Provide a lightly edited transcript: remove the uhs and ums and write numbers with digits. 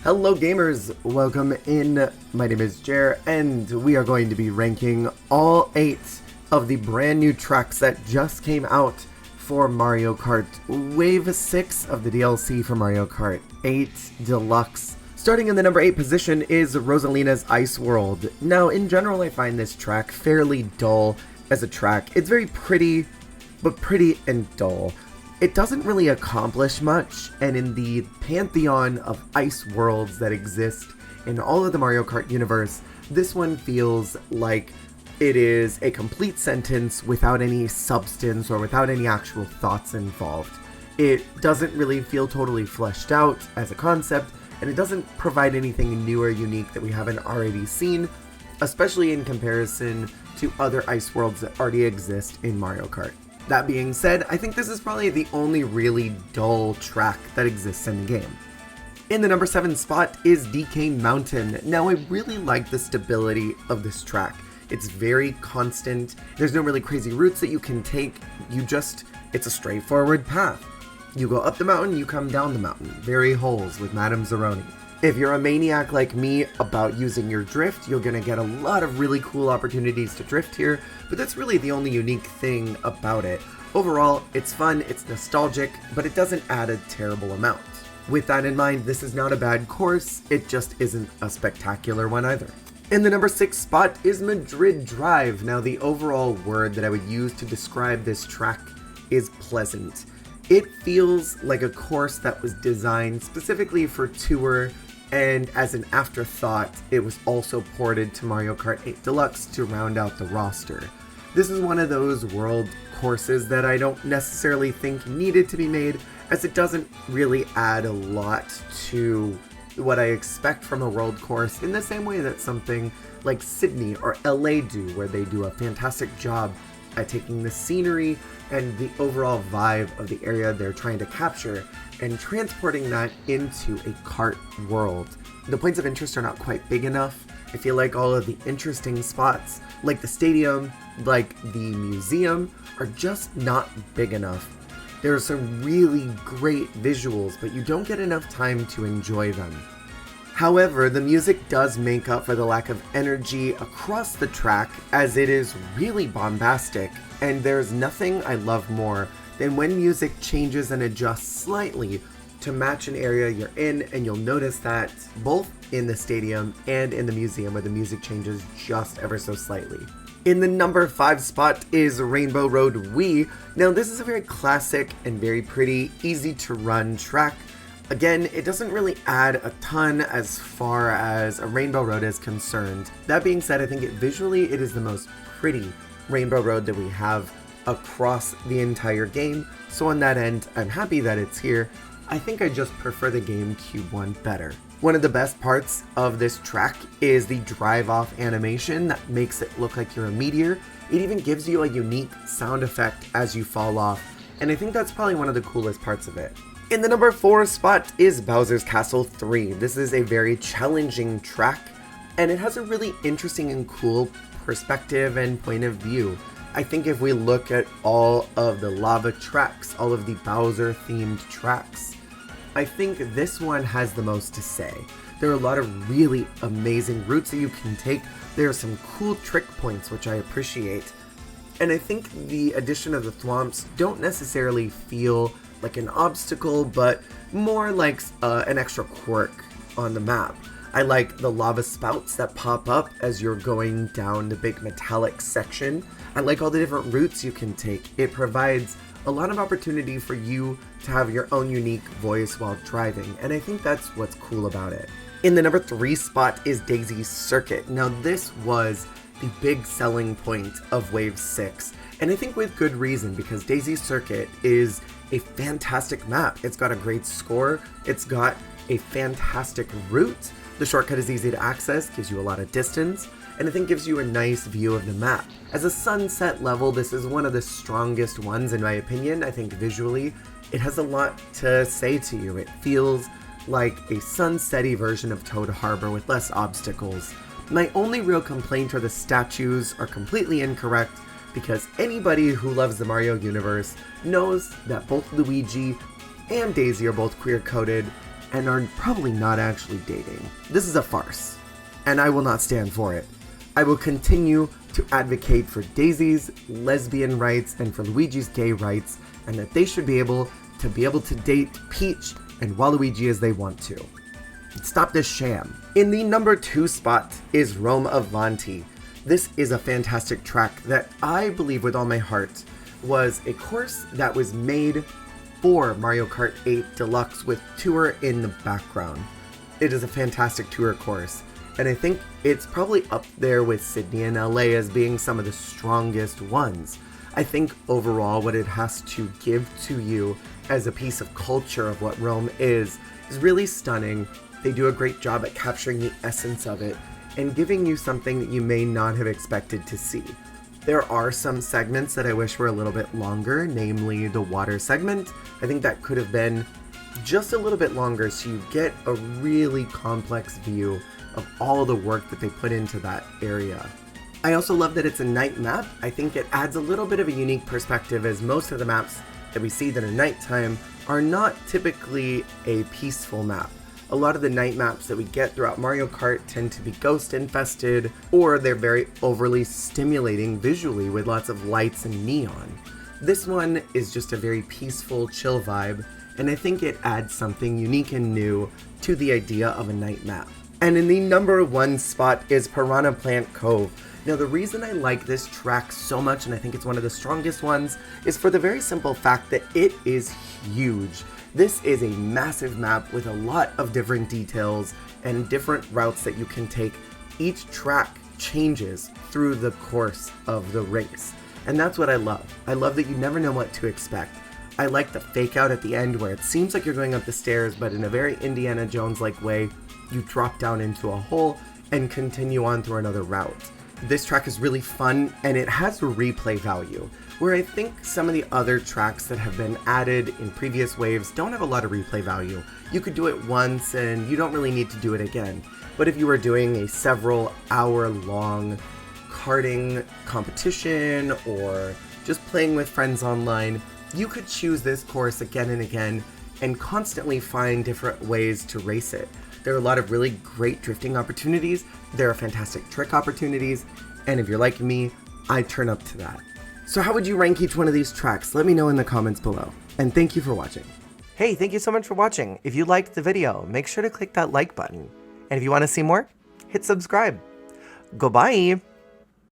Hello gamers, welcome in. My name is Jer, and we are going to be ranking all 8 of the brand new tracks that just came out for Mario Kart Wave 6 of the DLC for Mario Kart 8 Deluxe. Starting in the number 8 position is Rosalina's Ice World. Now, in general, I find this track fairly dull as a track. It's very pretty, but pretty and dull. It doesn't really accomplish much, and in the pantheon of ice worlds that exist in all of the Mario Kart universe, this one feels like it is a complete sentence without any substance or without any actual thoughts involved. It doesn't really feel totally fleshed out as a concept, and it doesn't provide anything new or unique that we haven't already seen, especially in comparison to other ice worlds that already exist in Mario Kart. That being said, I think this is probably the only really dull track that exists in the game. In the number 7 spot is DK Mountain. Now, I really like the stability of this track. It's very constant. There's no really crazy routes that you can take. It's a straightforward path. You go up the mountain, you come down the mountain. Very holes with Madame Zeroni. If you're a maniac like me about using your drift, you're going to get a lot of really cool opportunities to drift here, but that's really the only unique thing about it. Overall, it's fun, it's nostalgic, but it doesn't add a terrible amount. With that in mind, this is not a bad course, it just isn't a spectacular one either. In the number 6 spot is Madrid Drive. Now, the overall word that I would use to describe this track is pleasant. It feels like a course that was designed specifically for Tour, and as an afterthought, it was also ported to Mario Kart 8 Deluxe to round out the roster. This is one of those world courses that I don't necessarily think needed to be made, as it doesn't really add a lot to what I expect from a world course in the same way that something like Sydney or LA do, where they do a fantastic job at taking the scenery and the overall vibe of the area they're trying to capture and transporting that into a kart world. The points of interest are not quite big enough. I feel like all of the interesting spots, like the stadium, like the museum, are just not big enough. There are some really great visuals, but you don't get enough time to enjoy them. However, the music does make up for the lack of energy across the track, as it is really bombastic, and there's nothing I love more than when music changes and adjusts slightly to match an area you're in, and you'll notice that both in the stadium and in the museum, where the music changes just ever so slightly. In the number 5 spot is Rainbow Road Wii. Now, this is a very classic and very pretty, easy to run track. Again, it doesn't really add a ton as far as a Rainbow Road is concerned. That being said, I think visually it is the most pretty Rainbow Road that we have across the entire game. So on that end, I'm happy that it's here. I think I just prefer the GameCube one better. One of the best parts of this track is the drive-off animation that makes it look like you're a meteor. It even gives you a unique sound effect as you fall off, and I think that's probably one of the coolest parts of it. In the number 4 spot is Bowser's Castle 3. This is a very challenging track, and it has a really interesting and cool perspective and point of view. I think if we look at all of the lava tracks, all of the Bowser themed tracks, I think this one has the most to say. There are a lot of really amazing routes that you can take. There are some cool trick points, which I appreciate. And I think the addition of the thwomps don't necessarily feel like an obstacle, but more like an extra quirk on the map. I like the lava spouts that pop up as you're going down the big metallic section. I like all the different routes you can take. It provides a lot of opportunity for you to have your own unique voice while driving, and I think that's what's cool about it. In the number 3 spot is Daisy's Circuit. Now, this was the big selling point of Wave 6, and I think with good reason, because Daisy's Circuit is a fantastic map. It's got a great score, it's got a fantastic route, the shortcut is easy to access, gives you a lot of distance, and I think gives you a nice view of the map. As a sunset level, this is one of the strongest ones in my opinion. I think visually, it has a lot to say to you. It feels like a sunset-y version of Toad Harbor with less obstacles. My only real complaint are the statues are completely incorrect, because anybody who loves the Mario universe knows that both Luigi and Daisy are both queer-coded, and are probably not actually dating. This is a farce, and I will not stand for it. I will continue to advocate for Daisy's lesbian rights and for Luigi's gay rights, and that they should be able to date Peach and Waluigi as they want to. Stop this sham. In the number 2 spot is Rome Avanti. This is a fantastic track that I believe with all my heart was a course that was made for Mario Kart 8 Deluxe with Tour in the background. It is a fantastic tour course, and I think it's probably up there with Sydney and LA as being some of the strongest ones. I think overall what it has to give to you as a piece of culture of what Rome is really stunning. They do a great job at capturing the essence of it and giving you something that you may not have expected to see. There are some segments that I wish were a little bit longer, namely the water segment. I think that could have been just a little bit longer so you get a really complex view of all the work that they put into that area. I also love that it's a night map. I think it adds a little bit of a unique perspective, as most of the maps that we see that are nighttime are not typically a peaceful map. A lot of the night maps that we get throughout Mario Kart tend to be ghost infested, or they're very overly stimulating visually with lots of lights and neon. This one is just a very peaceful, chill vibe, and I think it adds something unique and new to the idea of a night map. And in the number 1 spot is Piranha Plant Cove. Now, the reason I like this track so much, and I think it's one of the strongest ones, is for the very simple fact that it is huge. This is a massive map with a lot of different details and different routes that you can take. Each track changes through the course of the race, and that's what I love. I love that you never know what to expect. I like the fake out at the end where it seems like you're going up the stairs, but in a very Indiana Jones-like way, you drop down into a hole and continue on through another route. This track is really fun, and it has replay value, where I think some of the other tracks that have been added in previous waves don't have a lot of replay value. You could do it once and you don't really need to do it again. But if you were doing a several hour long karting competition or just playing with friends online, you could choose this course again and again and constantly find different ways to race it. There are a lot of really great drifting opportunities, there are fantastic trick opportunities, and if you're like me, I turn up to that. So how would you rank each one of these tracks? Let me know in the comments below. And thank you for watching. Hey, thank you so much for watching. If you liked the video, make sure to click that like button. And if you want to see more, hit subscribe. Goodbye!